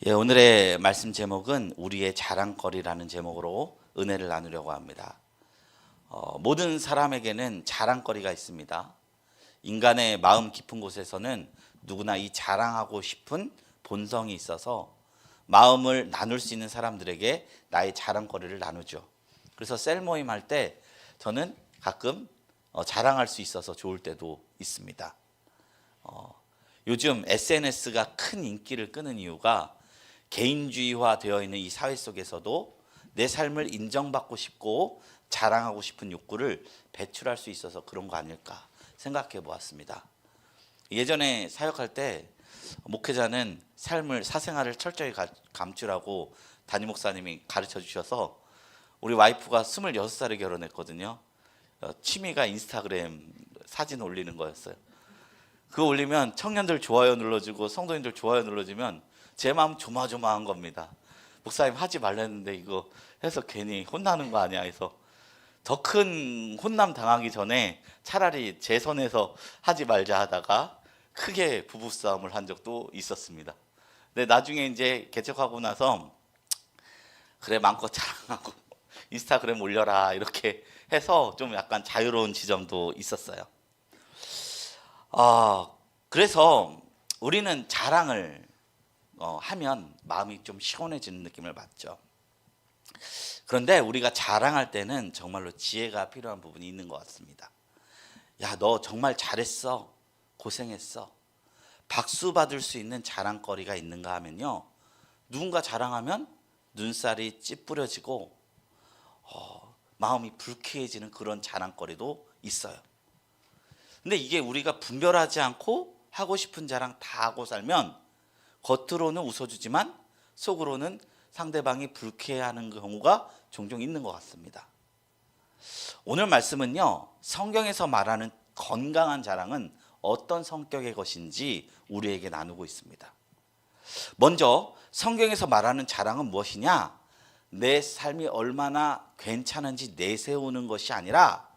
오늘의 말씀 제목은 우리의 자랑거리라는 제목으로 은혜를 나누려고 합니다. 모든 사람에게는 자랑거리가 있습니다. 인간의 마음 깊은 곳에서는 누구나 이 자랑하고 싶은 본성이 있어서 마음을 나눌 수 있는 사람들에게 나의 자랑거리를 나누죠. 그래서 셀 모임 할 때 저는 가끔 자랑할 수 있어서 좋을 때도 있습니다. 요즘 SNS가 큰 인기를 끄는 이유가 개인주의화 되어 있는 이 사회 속에서도 내 삶을 인정받고 싶고 자랑하고 싶은 욕구를 배출할 수 있어서 그런 거 아닐까 생각해 보았습니다. 예전에 사역할 때 목회자는 삶을 사생활을 철저히 감추라고 담임 목사님이 가르쳐 주셔서 우리 와이프가 26살에 결혼했거든요. 취미가 인스타그램 사진 올리는 거였어요. 그거 올리면 청년들 좋아요 눌러주고 성도님들 좋아요 눌러주면 제 마음 조마조마한 겁니다. 목사님 하지 말랬는데 이거 해서 괜히 혼나는 거 아니야 해서 더 큰 혼남 당하기 전에 차라리 제 선에서 하지 말자 하다가 크게 부부싸움을 한 적도 있었습니다. 근데 나중에 이제 개척하고 나서 그래 마음껏 자랑하고 인스타그램 올려라 이렇게 해서 좀 약간 자유로운 지점도 있었어요. 그래서 우리는 자랑을 하면 마음이 좀 시원해지는 느낌을 받죠. 그런데 우리가 자랑할 때는 정말로 지혜가 필요한 부분이 있는 것 같습니다. 야, 너 정말 잘했어. 고생했어. 박수 받을 수 있는 자랑거리가 있는가 하면요. 누군가 자랑하면 눈살이 찌푸려지고 마음이 불쾌해지는 그런 자랑거리도 있어요. 근데 이게 우리가 분별하지 않고 하고 싶은 자랑 다 하고 살면 겉으로는 웃어주지만 속으로는 상대방이 불쾌해하는 경우가 종종 있는 것 같습니다. 오늘 말씀은요, 성경에서 말하는 건강한 자랑은 어떤 성격의 것인지 우리에게 나누고 있습니다. 먼저 성경에서 말하는 자랑은 무엇이냐? 내 삶이 얼마나 괜찮은지 내세우는 것이 아니라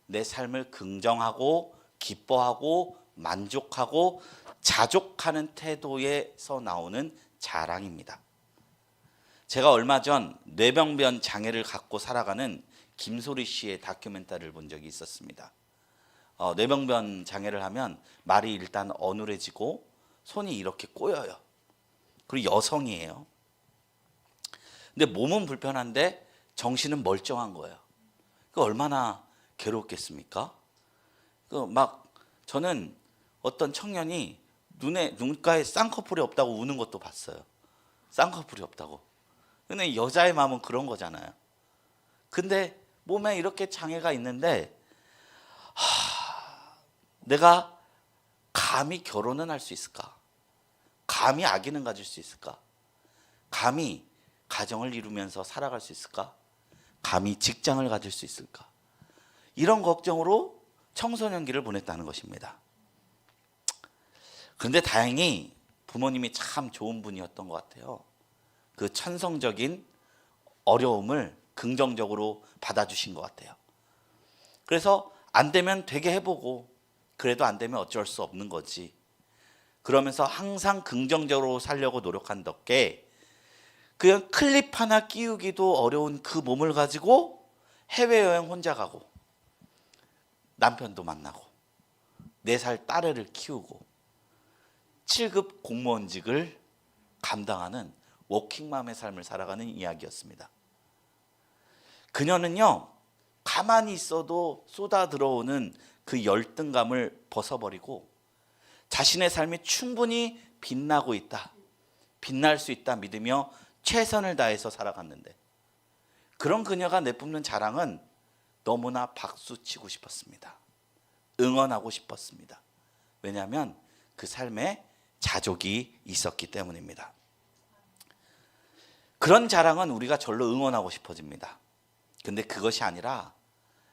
내 삶을 긍정하고 기뻐하고 만족하고 자족하는 태도에서 나오는 자랑입니다. 제가 얼마 전 뇌병변 장애를 갖고 살아가는 김소리 씨의 다큐멘터리를 본 적이 있었습니다. 뇌병변 장애를 하면 말이 일단 어눌해지고 손이 이렇게 꼬여요. 그리고 여성이에요. 근데 몸은 불편한데 정신은 멀쩡한 거예요. 그 얼마나 괴롭겠습니까? 저는 어떤 청년이 눈가에 쌍꺼풀이 없다고 우는 것도 봤어요. 쌍꺼풀이 없다고. 근데 여자의 마음은 그런 거잖아요. 근데 몸에 이렇게 장애가 있는데 내가 감히 결혼은 할 수 있을까? 감히 아기는 가질 수 있을까? 감히 가정을 이루면서 살아갈 수 있을까? 감히 직장을 가질 수 있을까? 이런 걱정으로 청소년기를 보냈다는 것입니다. 그런데 다행히 부모님이 참 좋은 분이었던 것 같아요. 그 천성적인 어려움을 긍정적으로 받아주신 것 같아요. 그래서 안 되면 되게 해보고 그래도 안 되면 어쩔 수 없는 거지. 그러면서 항상 긍정적으로 살려고 노력한 덕에 그냥 클립 하나 끼우기도 어려운 그 몸을 가지고 해외여행 혼자 가고 남편도 만나고 4살 딸애를 키우고 7급 공무원직을 감당하는 워킹맘의 삶을 살아가는 이야기였습니다. 그녀는요, 가만히 있어도 쏟아 들어오는 그 열등감을 벗어버리고 자신의 삶이 충분히 빛나고 있다, 빛날 수 있다 믿으며 최선을 다해서 살아갔는데 그런 그녀가 내뿜는 자랑은 너무나 박수치고 싶었습니다. 응원하고 싶었습니다. 왜냐하면 그 삶에 자족이 있었기 때문입니다. 그런 자랑은 우리가 절로 응원하고 싶어집니다. 근데 그것이 아니라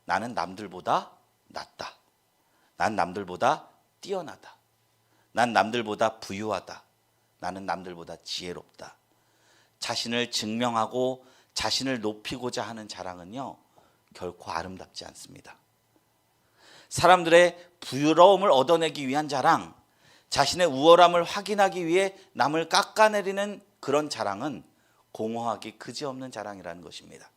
나는 남들보다 낫다. 난 남들보다 뛰어나다. 난 남들보다 부유하다. 나는 남들보다 지혜롭다. 자신을 증명하고 자신을 높이고자 하는 자랑은요, 결코 아름답지 않습니다. 사람들의 부유러움을 얻어내기 위한 자랑, 자신의 우월함을 확인하기 위해 남을 깎아내리는 그런 자랑은 공허하기 그지없는 자랑이라는 것입니다.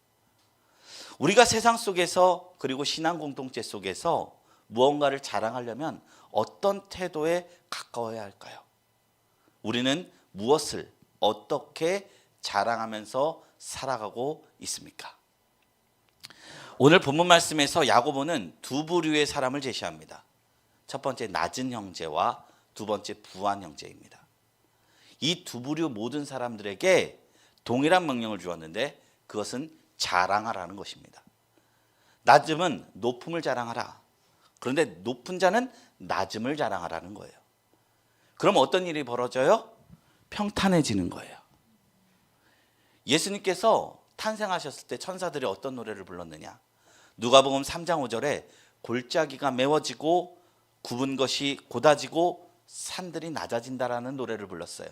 우리가 세상 속에서 그리고 신앙 공동체 속에서 무언가를 자랑하려면 어떤 태도에 가까워야 할까요? 우리는 무엇을 어떻게 자랑하면서 살아가고 있습니까? 오늘 본문 말씀에서 야고보는 두 부류의 사람을 제시합니다. 첫 번째 낮은 형제와 두 번째 부한 형제입니다. 이 두 부류 모든 사람들에게 동일한 명령을 주었는데 그것은 자랑하라는 것입니다. 낮음은 높음을 자랑하라. 그런데 높은 자는 낮음을 자랑하라는 거예요. 그럼 어떤 일이 벌어져요? 평탄해지는 거예요. 예수님께서 탄생하셨을 때 천사들이 어떤 노래를 불렀느냐? 누가복음 3장 5절에 골짜기가 메워지고 굽은 것이 곧아지고 산들이 낮아진다라는 노래를 불렀어요.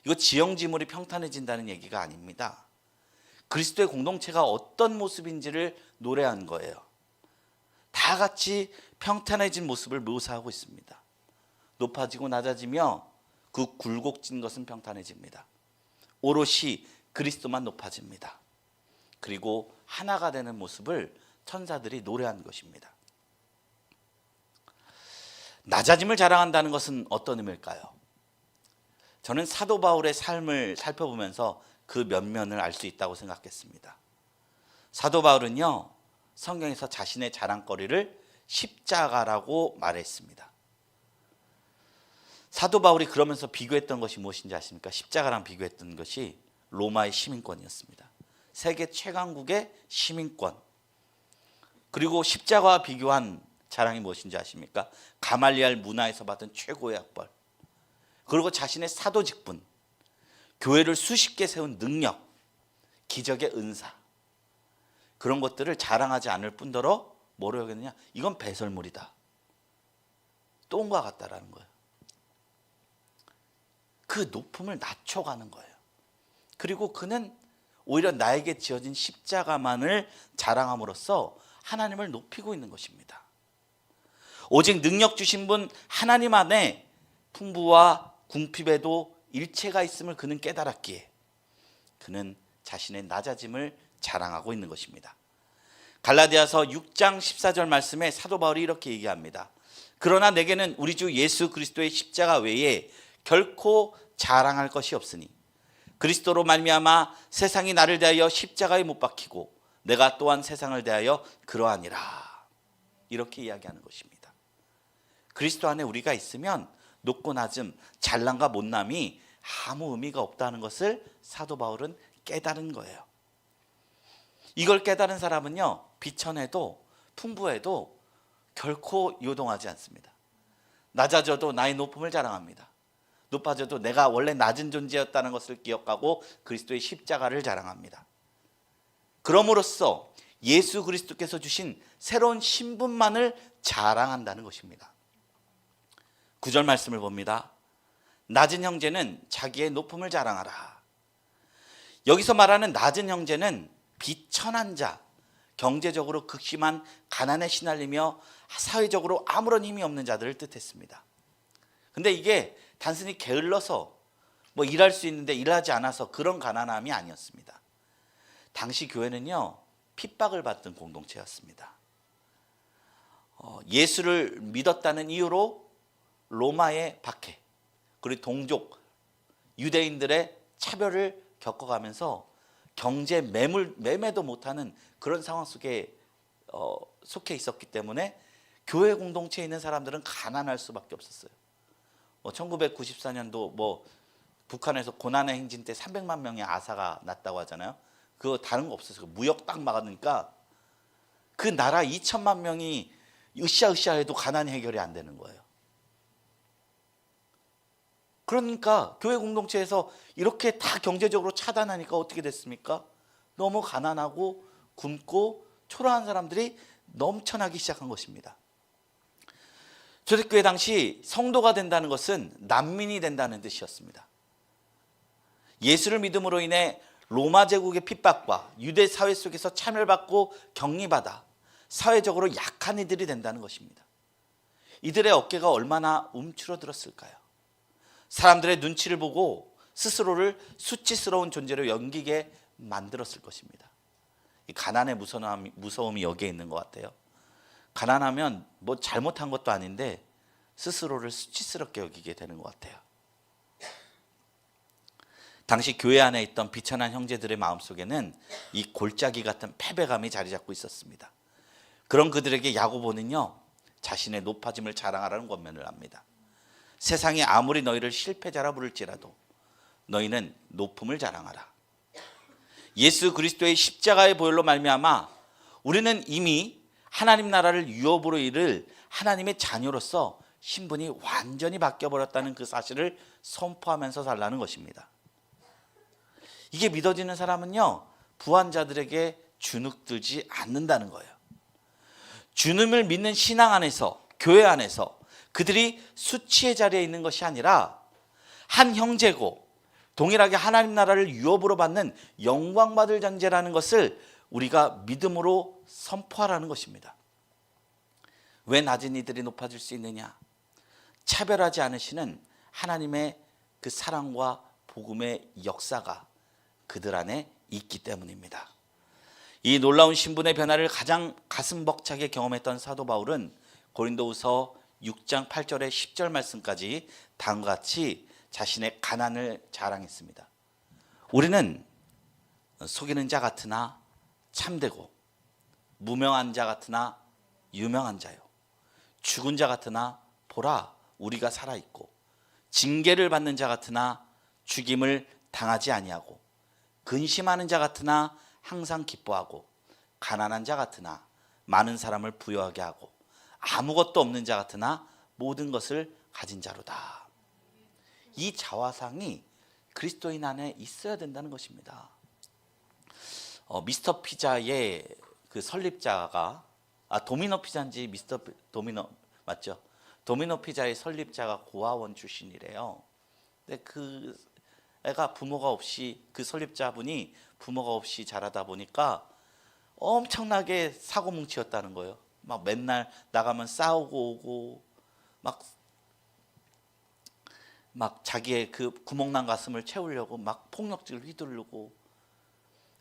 이거 지형지물이 평탄해진다는 얘기가 아닙니다. 그리스도의 공동체가 어떤 모습인지를 노래한 거예요. 다 같이 평탄해진 모습을 묘사하고 있습니다. 높아지고 낮아지며 그 굴곡진 것은 평탄해집니다. 오롯이 그리스도만 높아집니다. 그리고 하나가 되는 모습을 천사들이 노래한 것입니다. 낮아짐을 자랑한다는 것은 어떤 의미일까요? 저는 사도 바울의 삶을 살펴보면서 그 면면을 알 수 있다고 생각했습니다. 사도 바울은요, 성경에서 자신의 자랑거리를 십자가라고 말했습니다. 사도 바울이 그러면서 비교했던 것이 무엇인지 아십니까? 십자가랑 비교했던 것이 로마의 시민권이었습니다. 세계 최강국의 시민권. 그리고 십자가와 비교한 자랑이 무엇인지 아십니까? 가말리알 문화에서 받은 최고의 학벌. 그리고 자신의 사도 직분, 교회를 수십 개 세운 능력, 기적의 은사, 그런 것들을 자랑하지 않을 뿐더러 뭐로 여겼느냐? 이건 배설물이다. 똥과 같다라는 거예요. 그 높음을 낮춰가는 거예요. 그리고 그는 오히려 나에게 지어진 십자가만을 자랑함으로써 하나님을 높이고 있는 것입니다. 오직 능력 주신 분 하나님 안에 풍부와 궁핍에도 일체가 있음을 그는 깨달았기에 그는 자신의 낮아짐을 자랑하고 있는 것입니다. 갈라디아서 6장 14절 말씀에 사도 바울이 이렇게 얘기합니다. 그러나 내게는 우리 주 예수 그리스도의 십자가 외에 결코 자랑할 것이 없으니 그리스도로 말미암아 세상이 나를 대하여 십자가에 못 박히고 내가 또한 세상을 대하여 그러하니라. 이렇게 이야기하는 것입니다. 그리스도 안에 우리가 있으면 높고 낮음, 잘남과 못남이 아무 의미가 없다는 것을 사도 바울은 깨달은 거예요. 이걸 깨달은 사람은요, 비천해도 풍부해도 결코 요동하지 않습니다. 낮아져도 나의 높음을 자랑합니다. 높아져도 내가 원래 낮은 존재였다는 것을 기억하고 그리스도의 십자가를 자랑합니다. 그럼으로써 예수 그리스도께서 주신 새로운 신분만을 자랑한다는 것입니다. 9절 말씀을 봅니다. 낮은 형제는 자기의 높음을 자랑하라. 여기서 말하는 낮은 형제는 비천한 자, 경제적으로 극심한 가난에 시달리며 사회적으로 아무런 힘이 없는 자들을 뜻했습니다. 근데 이게 단순히 게을러서 뭐 일할 수 있는데 일하지 않아서 그런 가난함이 아니었습니다. 당시 교회는요, 핍박을 받던 공동체였습니다. 예수를 믿었다는 이유로 로마의 박해, 그리고 동족 유대인들의 차별을 겪어가면서 경제 매매도 못하는 그런 상황 속에 속해 있었기 때문에 교회 공동체에 있는 사람들은 가난할 수밖에 없었어요. 1994년도 북한에서 고난의 행진 때 300만 명의 아사가 났다고 하잖아요. 그거 다른 거 없었어요. 무역 딱 막아놓으니까 그 나라 2천만 명이 으쌰으쌰 해도 가난이 해결이 안 되는 거예요. 그러니까 교회 공동체에서 이렇게 다 경제적으로 차단하니까 어떻게 됐습니까? 너무 가난하고 굶고 초라한 사람들이 넘쳐나기 시작한 것입니다. 초대교회 당시 성도가 된다는 것은 난민이 된다는 뜻이었습니다. 예수를 믿음으로 인해 로마 제국의 핍박과 유대 사회 속에서 차별받고 격리받아 사회적으로 약한 이들이 된다는 것입니다. 이들의 어깨가 얼마나 움츠러들었을까요? 사람들의 눈치를 보고 스스로를 수치스러운 존재로 여기게 만들었을 것입니다. 이 가난의 무서움이 여기에 있는 것 같아요. 가난하면 뭐 잘못한 것도 아닌데 스스로를 수치스럽게 여기게 되는 것 같아요. 당시 교회 안에 있던 비천한 형제들의 마음속에는 이 골짜기 같은 패배감이 자리 잡고 있었습니다. 그런 그들에게 야고보는요, 자신의 높아짐을 자랑하라는 권면을 합니다. 세상이 아무리 너희를 실패자라 부를지라도 너희는 높음을 자랑하라. 예수 그리스도의 십자가의 보혈로 말미암아 우리는 이미 하나님 나라를 유업으로 이룰 하나님의 자녀로서 신분이 완전히 바뀌어버렸다는 그 사실을 선포하면서 살라는 것입니다. 이게 믿어지는 사람은요, 부한 자들에게 주눅들지 않는다는 거예요. 주님을 믿는 신앙 안에서, 교회 안에서 그들이 수치의 자리에 있는 것이 아니라 한 형제고 동일하게 하나님 나라를 유업으로 받는 영광받을 존재라는 것을 우리가 믿음으로 선포하라는 것입니다. 왜 낮은 이들이 높아질 수 있느냐? 차별하지 않으시는 하나님의 그 사랑과 복음의 역사가 그들 안에 있기 때문입니다. 이 놀라운 신분의 변화를 가장 가슴 벅차게 경험했던 사도 바울은 고린도후서 6장 8절에 10절 말씀까지 다음과 같이 자신의 가난을 자랑했습니다. 우리는 속이는 자 같으나 참되고, 무명한 자 같으나 유명한 자요, 죽은 자 같으나 보라 우리가 살아있고, 징계를 받는 자 같으나 죽임을 당하지 아니하고, 근심하는 자 같으나 항상 기뻐하고, 가난한 자 같으나 많은 사람을 부유하게 하고, 아무것도 없는 자 같으나 모든 것을 가진 자로다. 이 자화상이 그리스도인 안에 있어야 된다는 것입니다. 미스터 피자의 그 설립자가, 도미노 피자인지 미스터 도미노 맞죠? 도미노 피자의 설립자가 고아원 출신이래요. 근데 그 애가 부모가 없이, 그 설립자분이 부모가 없이 자라다 보니까 엄청나게 사고뭉치였다는 거예요. 막 맨날 나가면 싸우고 오고, 막 자기의 그 구멍난 가슴을 채우려고 막 폭력적을 휘두르고.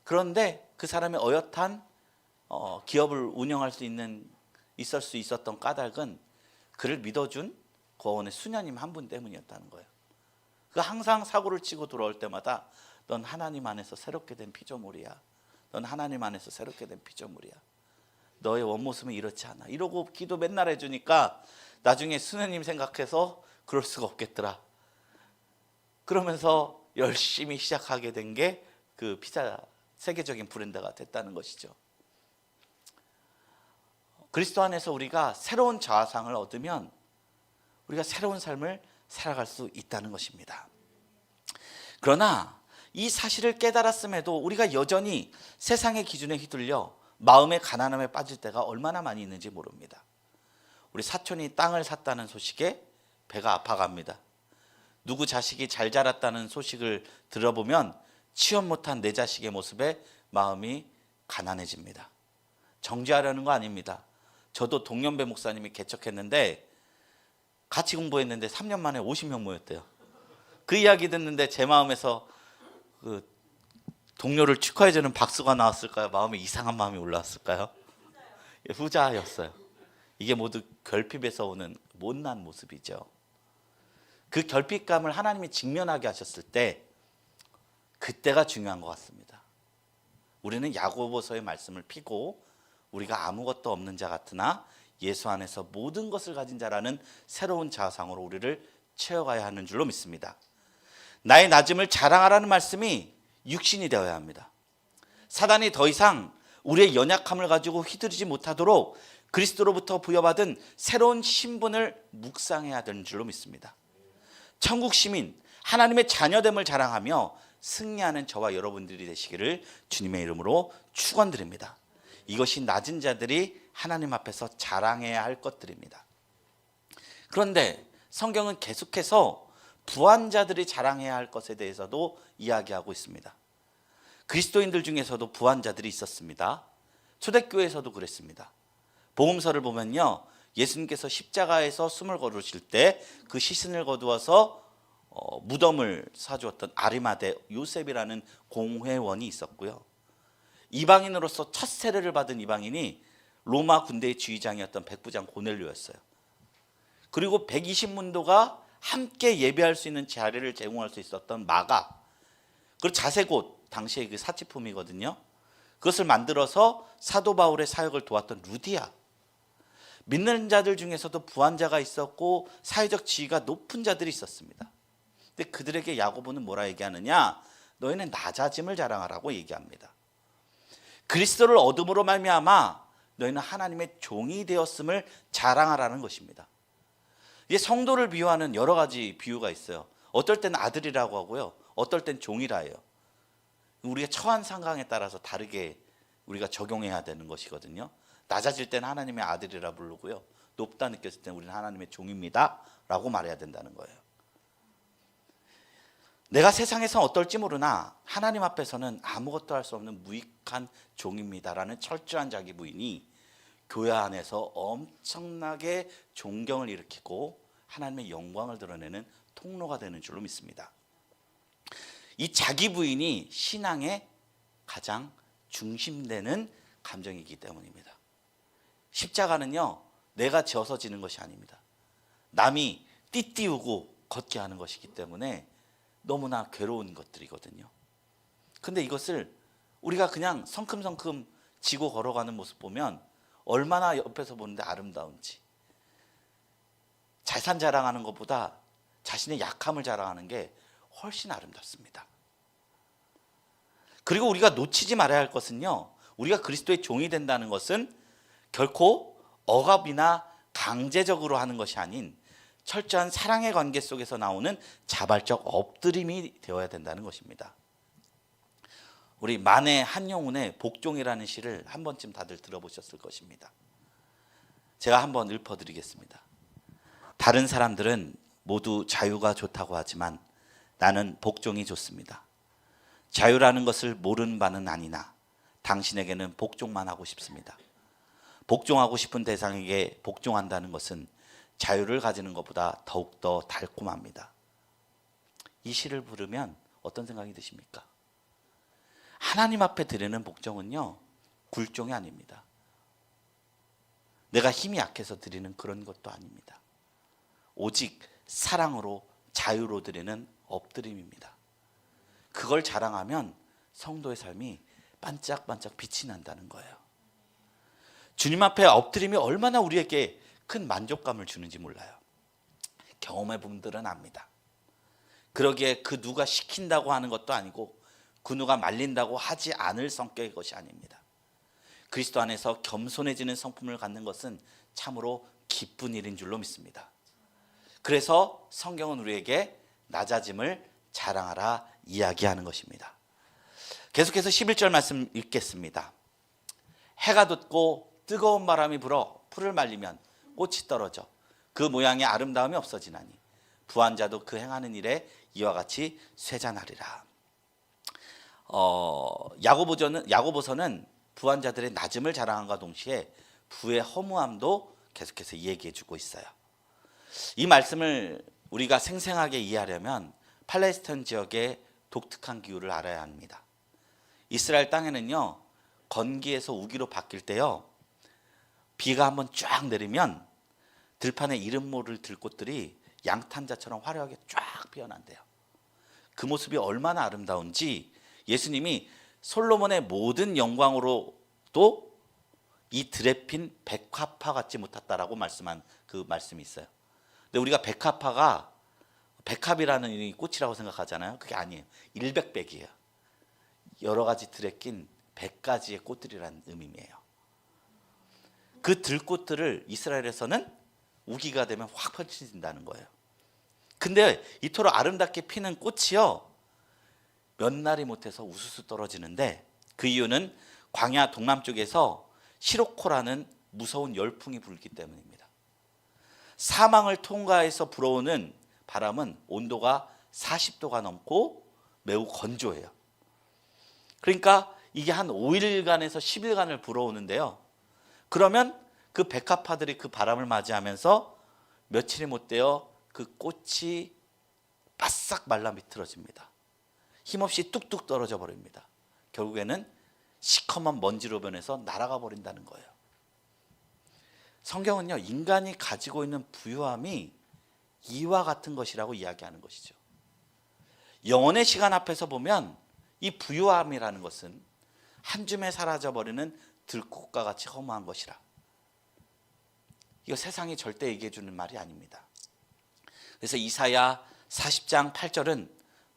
그런데 그 사람이 어엿한 기업을 운영할 수 있을 수 있었던 까닭은 그를 믿어준 고아원의 수녀님 한 분 때문이었다는 거예요. 그 항상 사고를 치고 돌아올 때마다 넌 하나님 안에서 새롭게 된 피조물이야. 넌 하나님 안에서 새롭게 된 피조물이야. 너의 원모습은 이렇지 않아. 이러고 기도 맨날 해주니까 나중에 수녀님 생각해서 그럴 수가 없겠더라. 그러면서 열심히 시작하게 된 게 그 피자 세계적인 브랜드가 됐다는 것이죠. 그리스도 안에서 우리가 새로운 자아상을 얻으면 우리가 새로운 삶을 살아갈 수 있다는 것입니다. 그러나 이 사실을 깨달았음에도 우리가 여전히 세상의 기준에 휘둘려 마음의 가난함에 빠질 때가 얼마나 많이 있는지 모릅니다. 우리 사촌이 땅을 샀다는 소식에 배가 아파갑니다. 누구 자식이 잘 자랐다는 소식을 들어보면 취업 못한 내 자식의 모습에 마음이 가난해집니다. 정죄하려는 거 아닙니다. 저도 동년배 목사님이 개척했는데 같이 공부했는데 3년 만에 50명 모였대요. 그 이야기 듣는데 제 마음에서 그 동료를 축하해주는 박수가 나왔을까요? 마음에 이상한 마음이 올라왔을까요? 후자였어요. 이게 모두 결핍에서 오는 못난 모습이죠. 그 결핍감을 하나님이 직면하게 하셨을 때 그때가 중요한 것 같습니다. 우리는 야고보서의 말씀을 피고 우리가 아무것도 없는 자 같으나 예수 안에서 모든 것을 가진 자라는 새로운 자아상으로 우리를 채워가야 하는 줄로 믿습니다. 나의 낮음을 자랑하라는 말씀이 육신이 되어야 합니다. 사단이 더 이상 우리의 연약함을 가지고 휘두르지 못하도록 그리스도로부터 부여받은 새로운 신분을 묵상해야 되는 줄로 믿습니다. 천국 시민, 하나님의 자녀됨을 자랑하며 승리하는 저와 여러분들이 되시기를 주님의 이름으로 축원드립니다. 이것이 낮은 자들이 하나님 앞에서 자랑해야 할 것들입니다. 그런데 성경은 계속해서 부한 자들이 자랑해야 할 것에 대해서도 이야기하고 있습니다. 그리스도인들 중에서도 부한 자들이 있었습니다. 초대교회에서도 그랬습니다. 복음서를 보면요, 예수님께서 십자가에서 숨을 거두실 때 그 시신을 거두어서 무덤을 사주었던 아리마대 요셉이라는 공회원이 있었고요. 이방인으로서 첫 세례를 받은 이방인이 로마 군대의 지휘장이었던 백부장 고넬료였어요. 그리고 120문도가 함께 예배할 수 있는 자리를 제공할 수 있었던 마가, 그리고 자세곶, 당시의 그 사치품이거든요. 그것을 만들어서 사도 바울의 사역을 도왔던 루디아, 믿는 자들 중에서도 부한자가 있었고 사회적 지위가 높은 자들이 있었습니다. 근데 그들에게 야고보는 뭐라 얘기하느냐? 너희는 낮아짐을 자랑하라고 얘기합니다. 그리스도를 얻음으로 말미암아 너희는 하나님의 종이 되었음을 자랑하라는 것입니다. 이게 성도를 비유하는 여러 가지 비유가 있어요. 어떨 땐 아들이라고 하고요, 어떨 땐 종이라 해요. 우리가 처한 상황에 따라서 다르게 우리가 적용해야 되는 것이거든요. 낮아질 때는 하나님의 아들이라 부르고요, 높다 느꼈을 때는 우리는 하나님의 종입니다 라고 말해야 된다는 거예요. 내가 세상에서 어떨지 모르나 하나님 앞에서는 아무것도 할 수 없는 무익한 종입니다라는 철저한 자기 부인이 교회 안에서 엄청나게 존경을 일으키고 하나님의 영광을 드러내는 통로가 되는 줄로 믿습니다. 이 자기 부인이 신앙의 가장 중심되는 감정이기 때문입니다. 십자가는요, 내가 지어서 지는 것이 아닙니다. 남이 띠띠우고 걷게 하는 것이기 때문에 너무나 괴로운 것들이거든요. 근데 이것을 우리가 그냥 성큼성큼 지고 걸어가는 모습 보면 얼마나 옆에서 보는데 아름다운지. 재산 자랑하는 것보다 자신의 약함을 자랑하는 게 훨씬 아름답습니다. 그리고 우리가 놓치지 말아야 할 것은요, 우리가 그리스도의 종이 된다는 것은 결코 억압이나 강제적으로 하는 것이 아닌 철저한 사랑의 관계 속에서 나오는 자발적 엎드림이 되어야 된다는 것입니다. 우리 만해 한용운의 복종이라는 시를 한 번쯤 다들 들어보셨을 것입니다. 제가 한번 읊어드리겠습니다. 다른 사람들은 모두 자유가 좋다고 하지만 나는 복종이 좋습니다. 자유라는 것을 모르는 바는 아니나 당신에게는 복종만 하고 싶습니다. 복종하고 싶은 대상에게 복종한다는 것은 자유를 가지는 것보다 더욱더 달콤합니다. 이 시를 부르면 어떤 생각이 드십니까? 하나님 앞에 드리는 복종은요, 굴종이 아닙니다. 내가 힘이 약해서 드리는 그런 것도 아닙니다. 오직 사랑으로 자유로 드리는 엎드림입니다. 그걸 자랑하면 성도의 삶이 반짝반짝 빛이 난다는 거예요. 주님 앞에 엎드림이 얼마나 우리에게 큰 만족감을 주는지 몰라요. 경험해 본 분들은 압니다. 그러기에 그 누가 시킨다고 하는 것도 아니고 그 누가 말린다고 하지 않을 성격의 것이 아닙니다. 그리스도 안에서 겸손해지는 성품을 갖는 것은 참으로 기쁜 일인 줄로 믿습니다. 그래서 성경은 우리에게 낮아짐을 자랑하라 이야기하는 것입니다. 계속해서 11절 말씀 읽겠습니다. 해가 돋고 뜨거운 바람이 불어 풀을 말리면 꽃이 떨어져 그 모양의 아름다움이 없어지나니 부한 자도 그 행하는 일에 이와 같이 쇠잔하리라. 야고보서는 부한 자들의 낮음을 자랑함과 동시에 부의 허무함도 계속해서 얘기해 주고 있어요. 이 말씀을 우리가 생생하게 이해하려면 팔레스타인 지역의 독특한 기후를 알아야 합니다. 이스라엘 땅에는요, 건기에서 우기로 바뀔 때요, 비가 한번 쫙 내리면 들판에 이름 모를 들꽃들이 양탄자처럼 화려하게 쫙 피어난대요. 그 모습이 얼마나 아름다운지 예수님이 솔로몬의 모든 영광으로도 이 들에 핀 백화파 같지 못했다라고 말씀한 그 말씀이 있어요. 근데 우리가 백화파가 백합이라는 이 꽃이라고 생각하잖아요. 그게 아니에요. 일백백이에요. 여러 가지 들에 낀 100가지의 꽃들이라는 의미예요. 그 들꽃들을 이스라엘에서는 우기가 되면 확 펼쳐진다는 거예요. 근데 이토록 아름답게 피는 꽃이요, 몇 날이 못해서 우수수 떨어지는데 그 이유는 광야 동남쪽에서 시로코라는 무서운 열풍이 불기 때문입니다. 사망을 통과해서 불어오는 바람은 온도가 40도가 넘고 매우 건조해요. 그러니까 이게 한 5일간에서 10일간을 불어오는데요. 그러면 그 백합화들이 그 바람을 맞이하면서 며칠이 못 되어 그 꽃이 바싹 말라 비틀어집니다. 힘없이 뚝뚝 떨어져 버립니다. 결국에는 시커먼 먼지로 변해서 날아가 버린다는 거예요. 성경은요, 인간이 가지고 있는 부유함이 이와 같은 것이라고 이야기하는 것이죠. 영원의 시간 앞에서 보면 이 부유함이라는 것은 한 줌에 사라져버리는 들꽃과 같이 허무한 것이라. 이거 세상이 절대 얘기해 주는 말이 아닙니다. 그래서 이사야 40장 8절은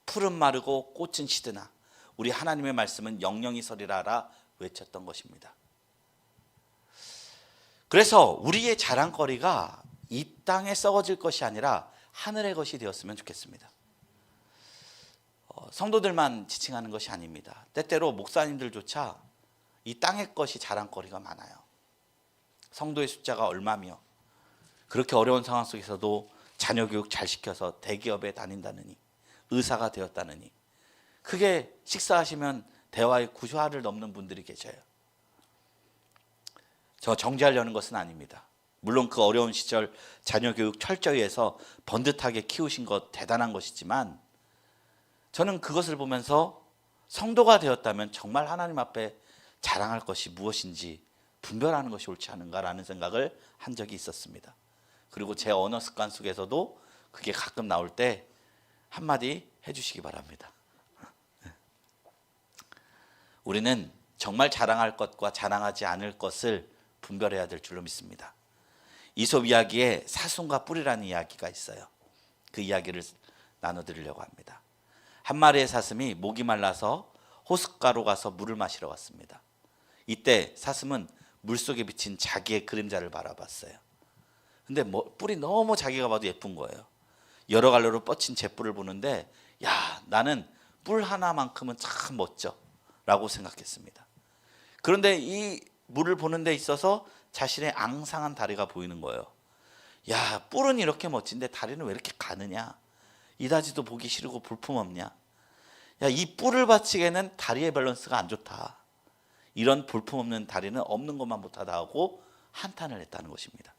푸른 마르고 꽃은 시드나 우리 하나님의 말씀은 영영이 서리라라 외쳤던 것입니다. 그래서 우리의 자랑거리가 이 땅에 썩어질 것이 아니라 하늘의 것이 되었으면 좋겠습니다. 성도들만 지칭하는 것이 아닙니다. 때때로 목사님들조차 이 땅의 것이 자랑거리가 많아요. 성도의 숫자가 얼마며 그렇게 어려운 상황 속에서도 자녀 교육 잘 시켜서 대기업에 다닌다느니 의사가 되었다느니 크게 식사하시면 대화의 90화를 넘는 분들이 계셔요. 저 정죄하려는 것은 아닙니다. 물론 그 어려운 시절 자녀 교육 철저히 해서 번듯하게 키우신 것 대단한 것이지만 저는 그것을 보면서 성도가 되었다면 정말 하나님 앞에 자랑할 것이 무엇인지 분별하는 것이 옳지 않은가라는 생각을 한 적이 있었습니다. 그리고 제 언어 습관 속에서도 그게 가끔 나올 때 한마디 해주시기 바랍니다. 우리는 정말 자랑할 것과 자랑하지 않을 것을 분별해야 될 줄로 믿습니다. 이솝 이야기에 사슴과 뿔이라는 이야기가 있어요. 그 이야기를 나눠드리려고 합니다. 한 마리의 사슴이 목이 말라서 호숫가로 가서 물을 마시러 갔습니다. 이때 사슴은 물속에 비친 자기의 그림자를 바라봤어요. 근데 뿔이 너무 자기가 봐도 예쁜 거예요. 여러 갈래로 뻗친 제 뿔을 보는데 야, 나는 뿔 하나만큼은 참 멋져 라고 생각했습니다. 그런데 이 물을 보는 데 있어서 자신의 앙상한 다리가 보이는 거예요. 야, 뿔은 이렇게 멋진데 다리는 왜 이렇게 가느냐, 이다지도 보기 싫고 볼품없냐, 야, 이 뿔을 받치기에는 다리의 밸런스가 안 좋다, 이런 볼품없는 다리는 없는 것만 못하다 하고 한탄을 했다는 것입니다.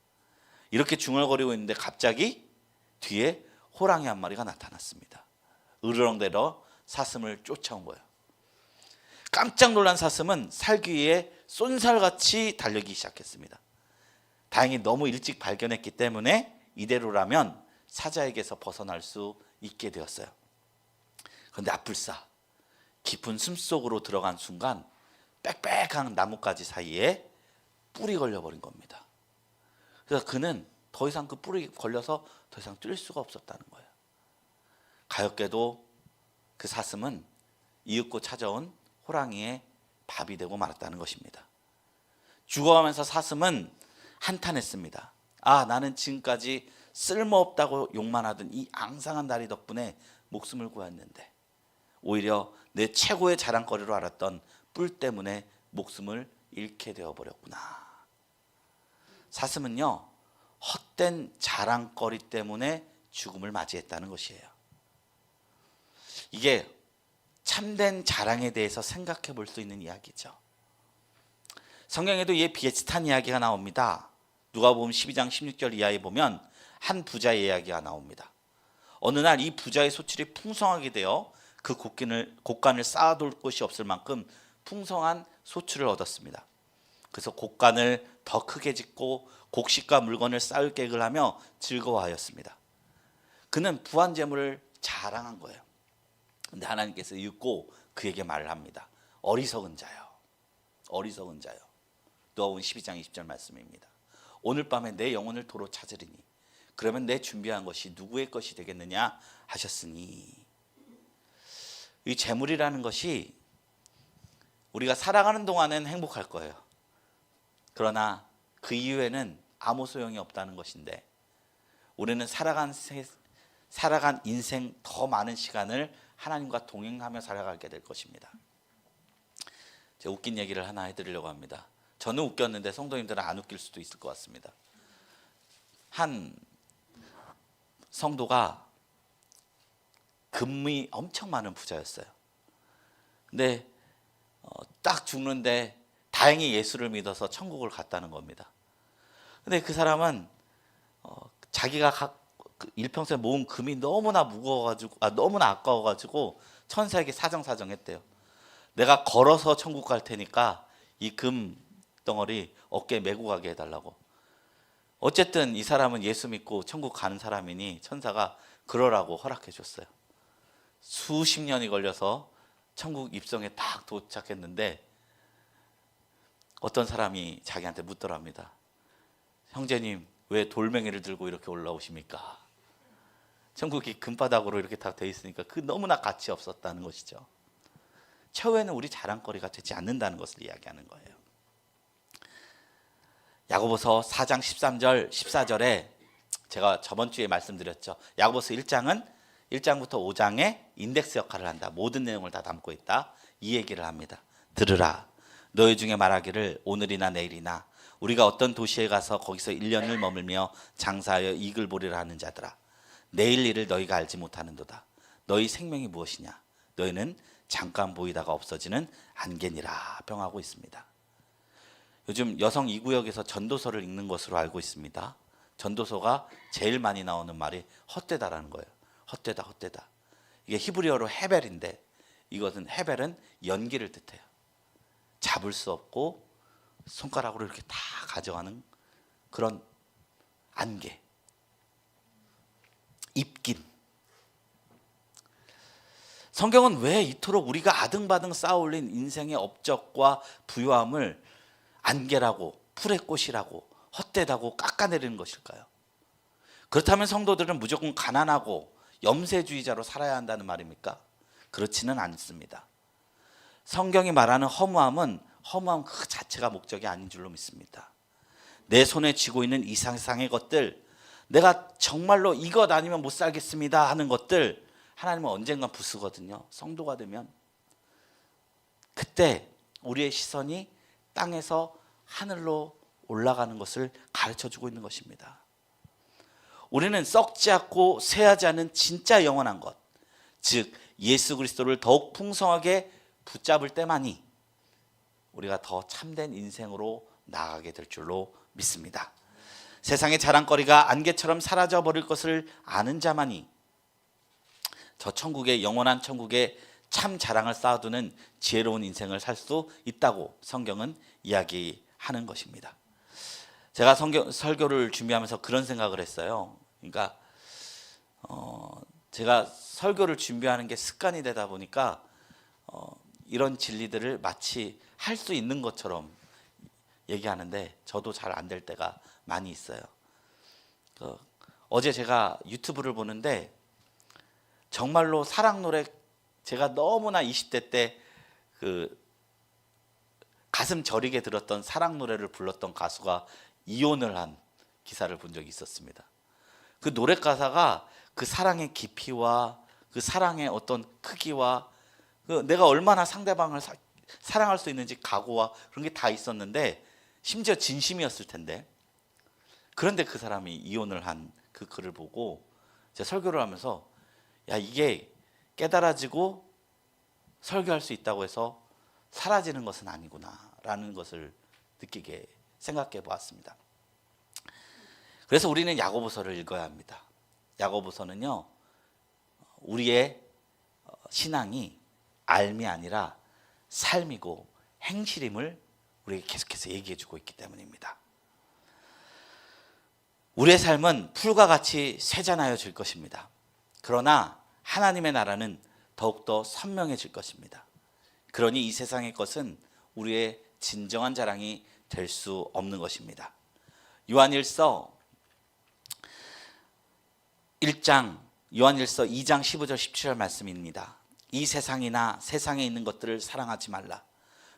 이렇게 중얼거리고 있는데 갑자기 뒤에 호랑이 한 마리가 나타났습니다. 으르렁대러 사슴을 쫓아온 거예요. 깜짝 놀란 사슴은 살기 위해 쏜살같이 달리기 시작했습니다. 다행히 너무 일찍 발견했기 때문에 이대로라면 사자에게서 벗어날 수 있게 되었어요. 그런데 아플싸 깊은 숨속으로 들어간 순간 빽빽한 나뭇가지 사이에 뿔이 걸려버린 겁니다. 그래서 그는 더 이상 그 뿔이 걸려서 더 이상 뛸 수가 없었다는 거예요. 가엾게도 그 사슴은 이윽고 찾아온 호랑이의 밥이 되고 말았다는 것입니다. 죽어가면서 사슴은 한탄했습니다. 아, 나는 지금까지 쓸모없다고 욕만 하던 이 앙상한 다리 덕분에 목숨을 구했는데 오히려 내 최고의 자랑거리로 알았던 뿔 때문에 목숨을 잃게 되어버렸구나. 사슴은요, 헛된 자랑거리 때문에 죽음을 맞이했다는 것이에요. 이게 참된 자랑에 대해서 생각해 볼 수 있는 이야기죠. 성경에도 이에 비슷한 이야기가 나옵니다. 누가복음 12장 16절 이하에 보면 한 부자의 이야기가 나옵니다. 어느 날 이 부자의 소출이 풍성하게 되어 그 곡간을 쌓아둘 곳이 없을 만큼 풍성한 소출을 얻었습니다. 그래서 곡간을 더 크게 짓고 곡식과 물건을 쌓을 계획을 하며 즐거워하였습니다. 그는 부한 재물을 자랑한 거예요. 근데 하나님께서 읽고 그에게 말을 합니다. 어리석은 자요, 어리석은 자요. 누가복음 12장 20절 말씀입니다. 오늘 밤에 내 영혼을 도로 찾으리니 그러면 내 준비한 것이 누구의 것이 되겠느냐 하셨으니. 이 재물이라는 것이 우리가 살아가는 동안은 행복할 거예요. 그러나 그 이후에는 아무 소용이 없다는 것인데 우리는 살아간 인생 더 많은 시간을 하나님과 동행하며 살아가게 될 것입니다. 제가 웃긴 얘기를 하나 해드리려고 합니다. 저는 웃겼는데 성도님들은 안 웃길 수도 있을 것 같습니다. 한 성도가 금이 엄청 많은 부자였어요. 근데 딱 죽는데 다행히 예수를 믿어서 천국을 갔다는 겁니다. 근데 그 사람은 자기가 일평생 모은 금이 너무나 무거워가지고 너무나 아까워가지고 천사에게 사정사정했대요. 내가 걸어서 천국 갈 테니까 이 금 덩어리 어깨에 메고 가게 해달라고. 어쨌든 이 사람은 예수 믿고 천국 가는 사람이니 천사가 그러라고 허락해 줬어요. 수십 년이 걸려서 천국 입성에 딱 도착했는데 어떤 사람이 자기한테 묻더랍니다. 형제님, 왜 돌멩이를 들고 이렇게 올라오십니까? 천국이 금바닥으로 이렇게 다 돼 있으니까 그 너무나 가치 없었다는 것이죠. 최후에는 우리 자랑거리가 되지 않는다는 것을 이야기하는 거예요. 야고보서 4장 13절 14절에 제가 저번 주에 말씀드렸죠. 야고보서 1장은 1장부터 5장의 인덱스 역할을 한다. 모든 내용을 다 담고 있다. 이 얘기를 합니다. 들으라. 너희 중에 말하기를 오늘이나 내일이나 우리가 어떤 도시에 가서 거기서 1년을 머물며 장사하여 이익을 보리라 하는 자들아. 내일 일을 너희가 알지 못하는도다. 너희 생명이 무엇이냐? 너희는 잠깐 보이다가 없어지는 안개니라 병하고 있습니다. 요즘 여성 2구역에서 전도서를 읽는 것으로 알고 있습니다. 전도서가 제일 많이 나오는 말이 헛되다라는 거예요. 헛되다, 헛되다. 이게 히브리어로 헤벨인데 이것은 헤벨은 연기를 뜻해요. 잡을 수 없고 손가락으로 이렇게 다 가져가는 그런 안개, 입김. 성경은 왜 이토록 우리가 아등바등 쌓아올린 인생의 업적과 부요함을 안개라고, 풀의 꽃이라고, 헛되다고 깎아내리는 것일까요? 그렇다면 성도들은 무조건 가난하고 염세주의자로 살아야 한다는 말입니까? 그렇지는 않습니다. 성경이 말하는 허무함은 허무함 그 자체가 목적이 아닌 줄로 믿습니다. 내 손에 쥐고 있는 이 세상의 것들, 내가 정말로 이것 아니면 못 살겠습니다 하는 것들, 하나님은 언젠가 부수거든요. 성도가 되면. 그때 우리의 시선이 땅에서 하늘로 올라가는 것을 가르쳐주고 있는 것입니다. 우리는 썩지 않고 쇠하지 않은 진짜 영원한 것, 즉 예수 그리스도를 더욱 풍성하게 붙잡을 때만이 우리가 더 참된 인생으로 나아가게 될 줄로 믿습니다. 세상의 자랑거리가 안개처럼 사라져 버릴 것을 아는 자만이 저 천국의 영원한 천국의 참 자랑을 쌓아두는 지혜로운 인생을 살 수 있다고 성경은 이야기하는 것입니다. 제가 설교를 준비하면서 그런 생각을 했어요. 그러니까 제가 설교를 준비하는 게 습관이 되다 보니까 이런 진리들을 마치 할 수 있는 것처럼 얘기하는데 저도 잘 안 될 때가 많이 있어요. 어제 제가 유튜브를 보는데 정말로 사랑 노래, 제가 너무나 20대 때 그 가슴 저리게 들었던 사랑 노래를 불렀던 가수가 이혼을 한 기사를 본 적이 있었습니다. 그 노래 가사가 그 사랑의 깊이와 그 사랑의 어떤 크기와 내가 얼마나 상대방을 사랑할 수 있는지 각오와 그런 게 다 있었는데 심지어 진심이었을 텐데, 그런데 그 사람이 이혼을 한 그 글을 보고 제가 설교를 하면서 야, 이게 깨달아지고 설교할 수 있다고 해서 사라지는 것은 아니구나 라는 것을 느끼게 생각해 보았습니다. 그래서 우리는 야고보서를 읽어야 합니다. 야고보서는요, 우리의 신앙이 알미 아니라 삶이고 행실임을 우리에게 계속해서 얘기해 주고 있기 때문입니다. 우리의 삶은 풀과 같이 쇠잔하여질 것입니다. 그러나 하나님의 나라는 더욱더 선명해질 것입니다. 그러니 이 세상의 것은 우리의 진정한 자랑이 될 수 없는 것입니다. 요한일서 2장 15절 17절 말씀입니다. 이 세상이나 세상에 있는 것들을 사랑하지 말라.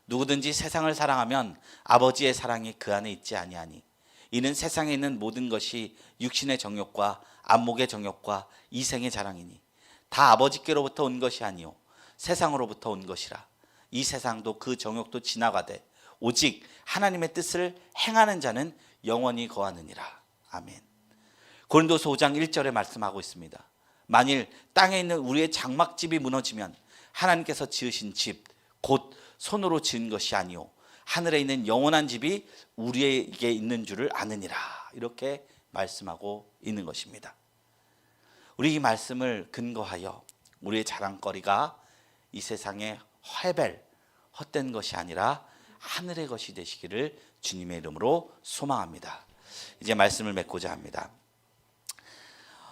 누구든지 세상을 사랑하면 아버지의 사랑이 그 안에 있지 아니하니 이는 세상에 있는 모든 것이 육신의 정욕과 안목의 정욕과 이생의 자랑이니 다 아버지께로부터 온 것이 아니요 세상으로부터 온 것이라. 이 세상도 그 정욕도 지나가되 오직 하나님의 뜻을 행하는 자는 영원히 거하느니라. 아멘. 고린도서 5장 1절에 말씀하고 있습니다. 만일 땅에 있는 우리의 장막집이 무너지면 하나님께서 지으신 집 곧 손으로 지은 것이 아니요 하늘에 있는 영원한 집이 우리에게 있는 줄을 아느니라. 이렇게 말씀하고 있는 것입니다. 우리 이 말씀을 근거하여 우리의 자랑거리가 이 세상의 헤벨, 헛된 것이 아니라 하늘의 것이 되시기를 주님의 이름으로 소망합니다. 이제 말씀을 맺고자 합니다.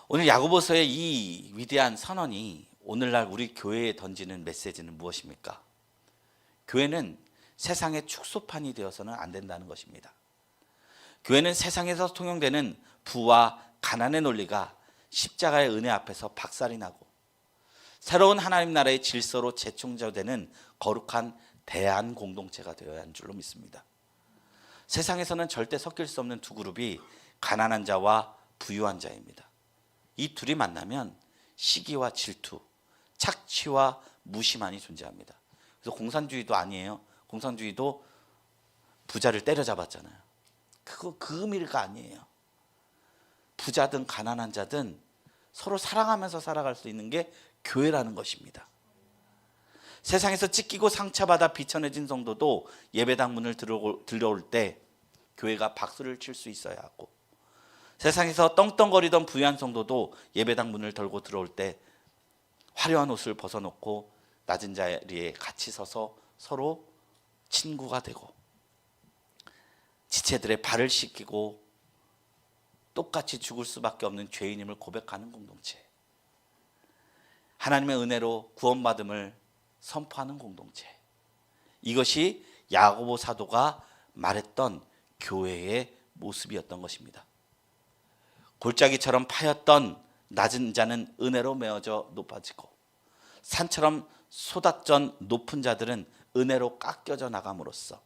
오늘 야고보서의 이 위대한 선언이 오늘날 우리 교회에 던지는 메시지는 무엇입니까? 교회는 세상의 축소판이 되어서는 안 된다는 것입니다. 교회는 세상에서 통용되는 부와 가난의 논리가 십자가의 은혜 앞에서 박살이 나고 새로운 하나님 나라의 질서로 재충전되는 거룩한 대안 공동체가 되어야 하는 줄로 믿습니다. 세상에서는 절대 섞일 수 없는 두 그룹이 가난한 자와 부유한 자입니다. 이 둘이 만나면 시기와 질투, 착취와 무시만이 존재합니다. 그래서 공산주의도 아니에요. 공산주의도 부자를 때려잡았잖아요. 그 의미가 아니에요. 부자든 가난한 자든 서로 사랑하면서 살아갈 수 있는 게 교회라는 것입니다. 세상에서 찢기고 상처받아 비천해진 성도도 예배당 문을 들어올 때 교회가 박수를 칠 수 있어야 하고, 세상에서 떵떵거리던 부유한 성도도 예배당 문을 덜고 들어올 때 화려한 옷을 벗어놓고 낮은 자리에 같이 서서 서로 친구가 되고, 지체들의 발을 씻기고 똑같이 죽을 수밖에 없는 죄인임을 고백하는 공동체, 하나님의 은혜로 구원받음을 선포하는 공동체, 이것이 야고보 사도가 말했던 교회의 모습이었던 것입니다. 골짜기처럼 파였던 낮은 자는 은혜로 메어져 높아지고, 산처럼 쏟아전 높은 자들은 은혜로 깎여져 나감으로써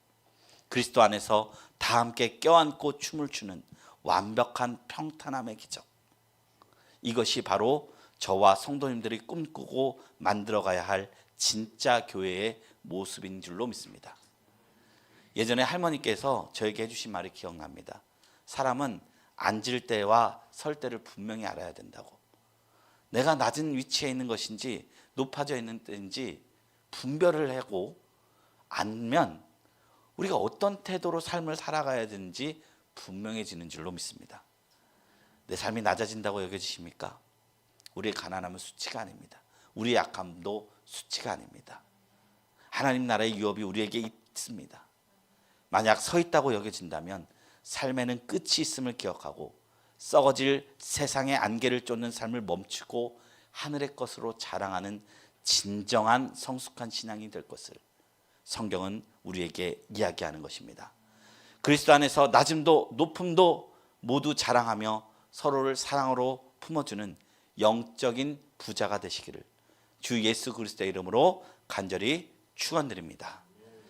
그리스도 안에서 다 함께 껴안고 춤을 추는 완벽한 평탄함의 기적, 이것이 바로 저와 성도님들이 꿈꾸고 만들어가야 할 진짜 교회의 모습인 줄로 믿습니다. 예전에 할머니께서 저에게 해주신 말이 기억납니다. 사람은 앉을 때와 설 때를 분명히 알아야 된다고. 내가 낮은 위치에 있는 것인지 높아져 있는 때인지 분별을 하고 앉으면 우리가 어떤 태도로 삶을 살아가야 되는지 분명해지는 줄로 믿습니다. 내 삶이 낮아진다고 여겨지십니까? 우리의 가난함은 수치가 아닙니다. 우리의 약함도 수치가 아닙니다. 하나님 나라의 유업이 우리에게 있습니다. 만약 서 있다고 여겨진다면 삶에는 끝이 있음을 기억하고 썩어질 세상의 안개를 쫓는 삶을 멈추고 하늘의 것으로 자랑하는 진정한 성숙한 신앙이 될 것을 성경은 우리에게 이야기하는 것입니다. 그리스도 안에서 낮음도 높음도 모두 자랑하며 서로를 사랑으로 품어주는 영적인 부자가 되시기를 주 예수 그리스도의 이름으로 간절히 축원드립니다.